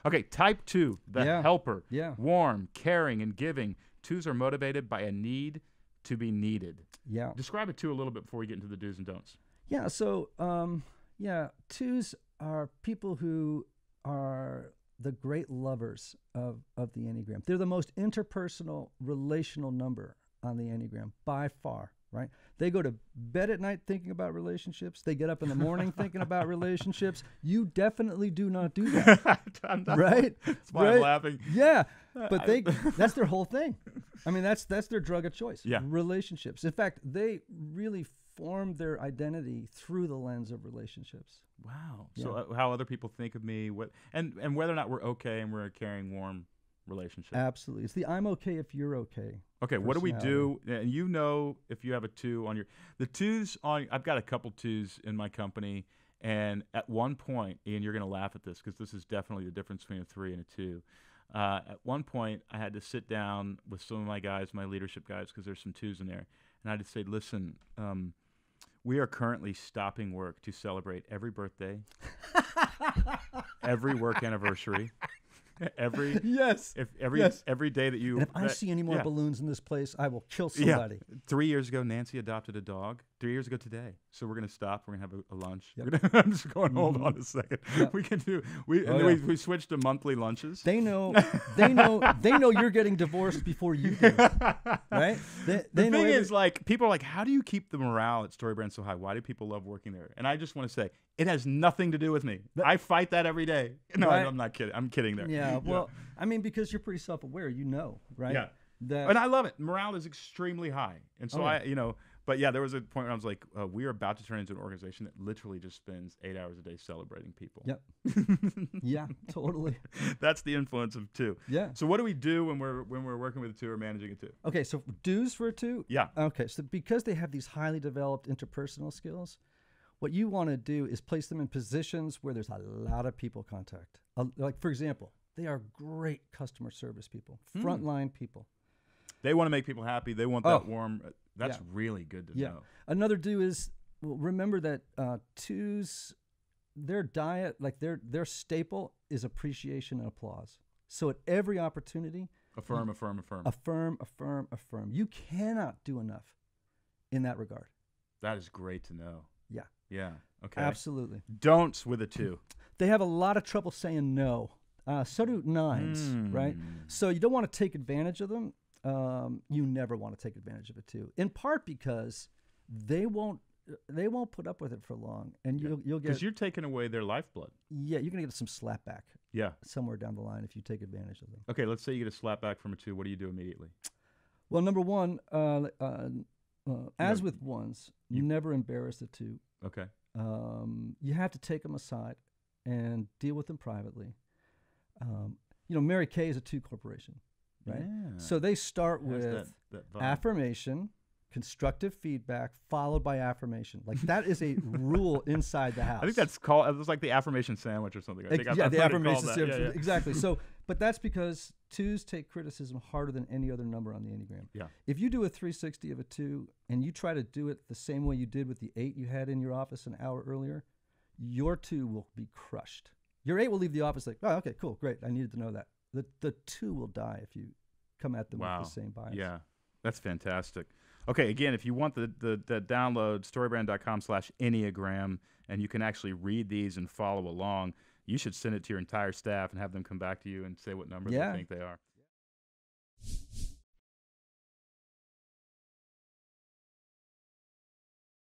Okay, type 2, the helper. Yeah. Warm, caring, and giving. 2s are motivated by a need to be needed. Yeah. Describe a 2 a little bit before we get into the do's and don'ts. Yeah. So, 2s are people who are the great lovers of the Enneagram. They're the most interpersonal, relational number on the Enneagram by far, right? They go to bed at night thinking about relationships. They get up in the morning thinking about relationships. You definitely do not do that, right? That's why I'm laughing. Yeah, but that's their whole thing. I mean, that's their drug of choice. Yeah. Relationships. In fact, they really form their identity through the lens of relationships. Wow. Yeah. So how other people think of me, and whether or not we're okay and we're a caring, warm relationship. Absolutely. It's the I'm okay if you're okay. Okay, what do we do? And you know if you have a 2 on the 2s on, I've got a couple 2s in my company, and at one point, Ian, you're going to laugh at this because this is definitely the difference between a 3 and a 2. At one point, I had to sit down with some of my guys, my leadership guys, because there's some 2s in there, and I had to say, listen, we are currently stopping work to celebrate every birthday, every work anniversary, every day that you. And if I see any more balloons in this place, I will kill somebody. Yeah. 3 years ago, Nancy adopted a dog. 3 years ago today, so we're gonna stop. We're gonna have a lunch. Yep. I'm just going. Hold on a second. Yep. We can do. We switched to monthly lunches. They know. They know you're getting divorced before you do. Right? The thing is, like, people are like, how do you keep the morale at StoryBrand so high? Why do people love working there? And I just want to say, it has nothing to do with me. I fight that every day. No, right? I'm not kidding. I'm kidding there. Yeah. Well, I mean, because you're pretty self-aware, right? Yeah. And I love it. Morale is extremely high, and so But yeah, there was a point where I was like, we are about to turn into an organization that literally just spends 8 hours a day celebrating people. Yep. Yeah, totally. That's the influence of 2. Yeah. So what do we do when we're working with a 2 or managing a 2? Okay, so do's for a 2? Yeah. Okay, so because they have these highly developed interpersonal skills, what you want to do is place them in positions where there's a lot of people contact. Like, for example, they are great customer service people, frontline people. They want to make people happy. They want that warm. That's really good to know. Another do is, remember that 2s, their diet, like their staple is appreciation and applause. So at every opportunity, affirm. You cannot do enough in that regard. That is great to know. Yeah. Yeah. Okay. Absolutely. Don'ts with a 2. They have a lot of trouble saying no. So do 9s, right? So you don't want to take advantage of them. You never want to take advantage of it 2. In part because they won't put up with it for long, and you'll get, because you're taking away their lifeblood. Yeah, you're gonna get some slapback. Yeah, somewhere down the line if you take advantage of them. Okay, let's say you get a slapback from a 2. What do you do immediately? Well, number one, as with 1s, you never embarrass the 2. Okay. You have to take them aside and deal with them privately. Mary Kay is a 2 corporation. Right. Yeah. So they start with affirmation, constructive feedback, followed by affirmation. Like that is a rule inside the house. I think that's called. It was like the affirmation sandwich or something. I think the affirmation sandwich. Yeah. Exactly. So, but that's because 2s take criticism harder than any other number on the Enneagram. Yeah. If you do a 360 of a 2 and you try to do it the same way you did with the 8 you had in your office an hour earlier, your 2 will be crushed. Your 8 will leave the office like, oh, okay, cool, great. I needed to know that. The 2 will die if you come at them with the same bias. Yeah, that's fantastic. Okay, again, if you want the download, storybrand.com/Enneagram, and you can actually read these and follow along, you should send it to your entire staff and have them come back to you and say what number they think they are.